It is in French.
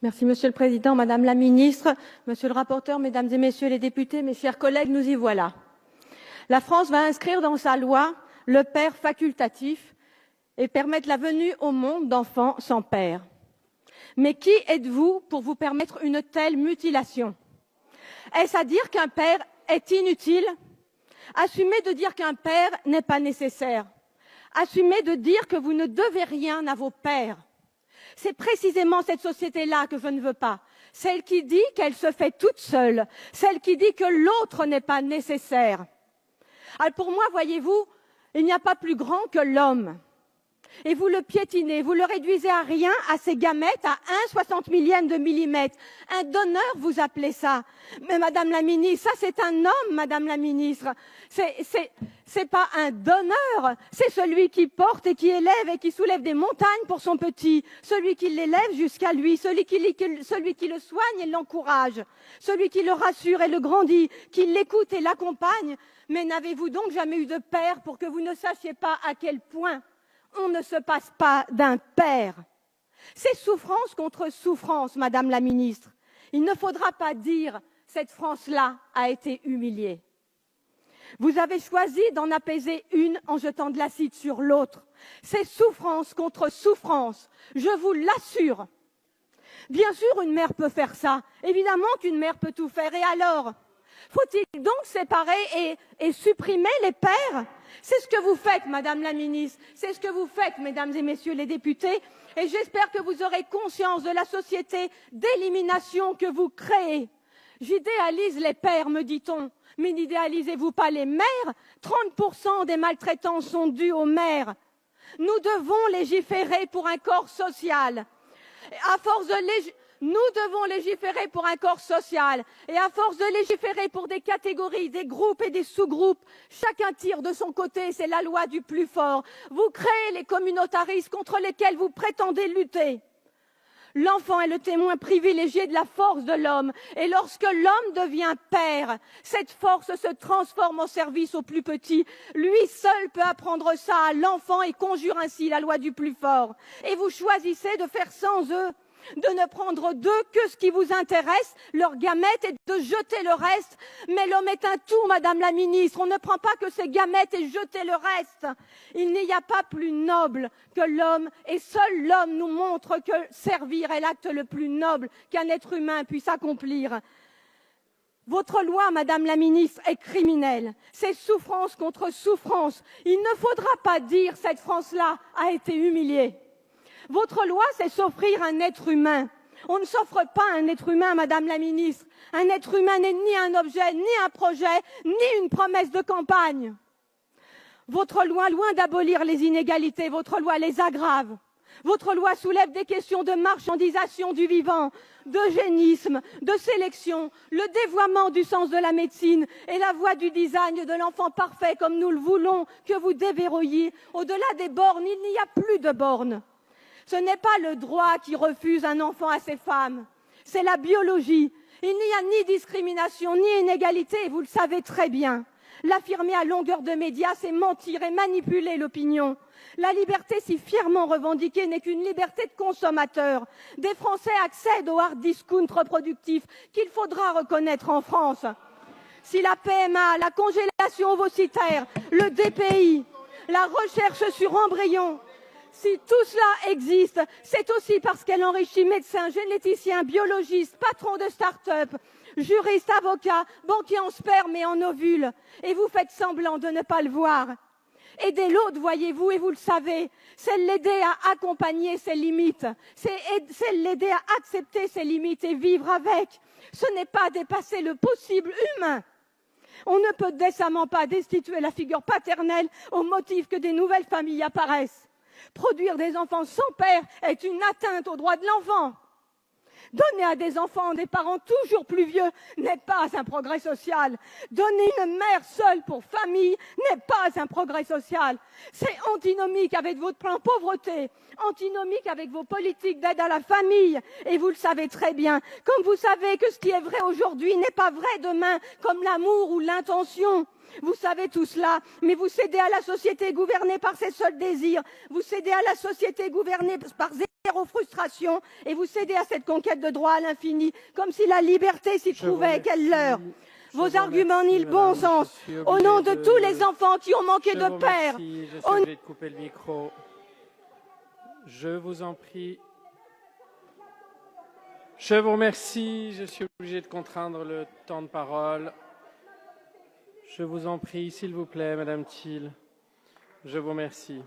Merci, Monsieur le Président, Madame la Ministre, Monsieur le rapporteur, Mesdames et Messieurs les députés, mes chers collègues, nous y voilà. La France va inscrire dans sa loi le père facultatif et permettre la venue au monde d'enfants sans père. Mais qui êtes-vous pour vous permettre une telle mutilation? Est-ce à dire qu'un père est inutile? Assumez de dire qu'un père n'est pas nécessaire. Assumez de dire que vous ne devez rien à vos pères. C'est précisément cette société-là que je ne veux pas. Celle qui dit qu'elle se fait toute seule. Celle qui dit que l'autre n'est pas nécessaire. Alors pour moi, voyez-vous, il n'y a pas plus grand que l'homme. Et vous le piétinez, vous le réduisez à rien, à ses gamètes, à 1/60 millième de millimètre. Un donneur, vous appelez ça. Mais Madame la Ministre, ça c'est un homme, Madame la Ministre. C'est pas un donneur, c'est celui qui porte et qui élève et qui soulève des montagnes pour son petit. Celui qui l'élève jusqu'à lui, celui qui le soigne et l'encourage. Celui qui le rassure et le grandit, qui l'écoute et l'accompagne. Mais n'avez-vous donc jamais eu de père pour que vous ne sachiez pas à quel point on ne se passe pas d'un père? C'est souffrance contre souffrance, Madame la Ministre. Il ne faudra pas dire « cette France-là a été humiliée ». Vous avez choisi d'en apaiser une en jetant de l'acide sur l'autre. C'est souffrance contre souffrance, je vous l'assure. Bien sûr, une mère peut faire ça. Évidemment qu'une mère peut tout faire. Et alors? Faut-il donc séparer et supprimer les pères? C'est ce que vous faites, Madame la Ministre. C'est ce que vous faites, Mesdames et Messieurs les députés. Et j'espère que vous aurez conscience de la société d'élimination que vous créez. J'idéalise les pères, me dit-on. Mais n'idéalisez-vous pas les mères? 30% des maltraitances sont dues aux mères. Nous devons légiférer pour un corps social. À force de Nous devons légiférer pour un corps social et à force de légiférer pour des catégories, des groupes et des sous-groupes, chacun tire de son côté, c'est la loi du plus fort. Vous créez les communautarismes contre lesquels vous prétendez lutter. L'enfant est le témoin privilégié de la force de l'homme et lorsque l'homme devient père, cette force se transforme en service au plus petit. Lui seul peut apprendre ça à l'enfant et conjure ainsi la loi du plus fort. Et vous choisissez de faire sans eux, de ne prendre d'eux que ce qui vous intéresse, leurs gamètes, et de jeter le reste. Mais l'homme est un tout, Madame la Ministre. On ne prend pas que ses gamètes et jeter le reste. Il n'y a pas plus noble que l'homme, et seul l'homme nous montre que servir est l'acte le plus noble qu'un être humain puisse accomplir. Votre loi, Madame la Ministre, est criminelle. C'est souffrance contre souffrance. Il ne faudra pas dire cette France-là a été humiliée. Votre loi, c'est s'offrir un être humain. On ne s'offre pas un être humain, Madame la Ministre. Un être humain n'est ni un objet, ni un projet, ni une promesse de campagne. Votre loi, loin d'abolir les inégalités, votre loi les aggrave. Votre loi soulève des questions de marchandisation du vivant, d'eugénisme, de sélection, le dévoiement du sens de la médecine et la voie du design de l'enfant parfait comme nous le voulons que vous déverrouilliez. Au-delà des bornes, il n'y a plus de bornes. Ce n'est pas le droit qui refuse un enfant à ces femmes, c'est la biologie. Il n'y a ni discrimination, ni inégalité, et vous le savez très bien. L'affirmer à longueur de médias, c'est mentir et manipuler l'opinion. La liberté si fièrement revendiquée n'est qu'une liberté de consommateur. Des Français accèdent au hard discount reproductif qu'il faudra reconnaître en France. Si la PMA, la congélation ovocitaire, le DPI, la recherche sur embryons, si tout cela existe, c'est aussi parce qu'elle enrichit médecins, généticiens, biologistes, patrons de start-up, juristes, avocats, banquiers en sperme et en ovules. Et vous faites semblant de ne pas le voir. Aider l'autre, voyez-vous, et vous le savez, c'est l'aider à accompagner ses limites. C'est l'aider à accepter ses limites et vivre avec. Ce n'est pas dépasser le possible humain. On ne peut décemment pas destituer la figure paternelle au motif que des nouvelles familles apparaissent. Produire des enfants sans père est une atteinte aux droits de l'enfant. Donner à des enfants des parents toujours plus vieux n'est pas un progrès social. Donner une mère seule pour famille n'est pas un progrès social. C'est antinomique avec votre plan pauvreté, antinomique avec vos politiques d'aide à la famille. Et vous le savez très bien, comme vous savez que ce qui est vrai aujourd'hui n'est pas vrai demain, comme l'amour ou l'intention. Vous savez tout cela, mais vous cédez à la société gouvernée par ses seuls désirs. Vous cédez à la société gouvernée par zéro frustration et vous cédez à cette conquête de droit à l'infini, comme si la liberté s'y trouvait, quelle leurre. Vos arguments nient le bon sens. Au nom de tous les enfants qui ont manqué de père. Je suis obligé de couper le micro. Je vous en prie. Je vous remercie. Je suis obligé de contraindre le temps de parole. Je vous en prie, s'il vous plaît, Madame Thiel. Je vous remercie.